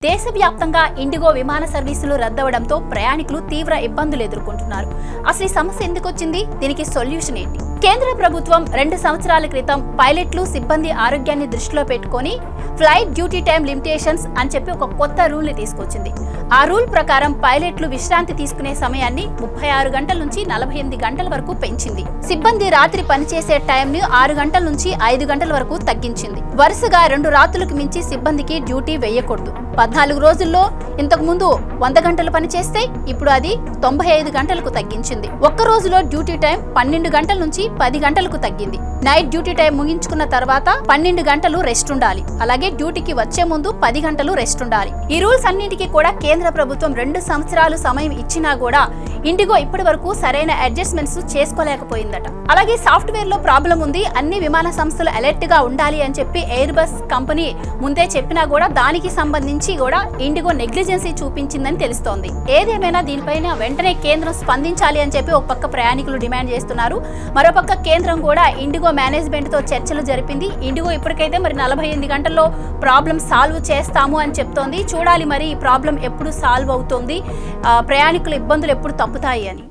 దేశవ్యాప్తంగా ఇండిగో విమాన సర్వీసులు రద్దవడంతో ప్రయాణికులు తీవ్ర ఇబ్బందులు ఎదుర్కొంటున్నారు. అసలు ఈ సమస్య ఎందుకు వచ్చింది? దీనికి సొల్యూషన్ ఏంటి? కేంద్ర ప్రభుత్వం 2 సంవత్సరాల క్రితం పైలట్లు సిబ్బంది ఆరోగ్యాన్ని దృష్టిలో పెట్టుకొని ఫ్లైట్ డ్యూటీ టైం లిమిటేషన్స్ అని చెప్పి ఒక కొత్త రూల్ ని తీసుకొచ్చింది. ఆ రూల్ ప్రకారం పైలట్లు విశ్రాంతి తీసుకునే సమయాన్ని 36 గంటల నుంచి 48 గంటల వరకు పెంచింది. సిబ్బంది రాత్రి పనిచేసే టైం ని 6 గంటల నుంచి 5 గంటల వరకు తగ్గించింది. వరుసగా 2 రాత్రులకు మించి సిబ్బందికి డ్యూటీ వేయకూడదు. 14 రోజుల్లో ఇంతకు ముందు 100 గంటలు పనిచేస్తే ఇప్పుడు అది 95 గంటలకు తగ్గించింది. ఒక్క రోజులో డ్యూటీ టైం 12 గంటల నుంచి 10 గంటలకు తగ్గింది. నైట్ డ్యూటీ టైం ముగించుకున్న తర్వాత 12 గంటలు రెస్ట్ ఉండాలి. అలాగే డ్యూటీకి వచ్చే ముందు 10 గంటలు రెస్ట్ ఉండాలి. ఈ రూల్స్ అన్నింటికీ కూడా కేంద్ర ప్రభుత్వం 2 సంవత్సరాలు సమయం ఇచ్చినా కూడా ఇండిగో ఇప్పటి వరకు సరైన అడ్జస్ట్మెంట్స్ చేసుకోలేకపోయిందట. అలాగే సాఫ్ట్వేర్ లో ప్రాబ్లం ఉంది, అన్ని విమాన సంస్థలు అలర్ట్ గా ఉండాలి అని చెప్పి ఎయిర్ బస్ కంపెనీ ముందే చెప్పినా కూడా దానికి సంబంధించి కూడా ఇండిగో నెగ్లిజెన్సీ చూపించిందని తెలుస్తోంది. ఏదేమైనా దీనిపైన వెంటనే కేంద్రం స్పందించాలి అని చెప్పి ఒక పక్క ప్రయాణికులు డిమాండ్ చేస్తున్నారు. మరోపక్క కేంద్రం కూడా ఇండిగో మేనేజ్మెంట్ తో చర్చలు జరిపింది. ఇండిగో ఇప్పటికైతే మరి 48 గంటల్లో ప్రాబ్లం సాల్వ్ చేస్తాము అని చెప్తోంది. చూడాలి మరి ఈ ప్రాబ్లం ఎప్పుడు సాల్వ్ అవుతుంది, ప్రయాణికుల ఇబ్బందులు ఎప్పుడు తప్పుతాయి అని.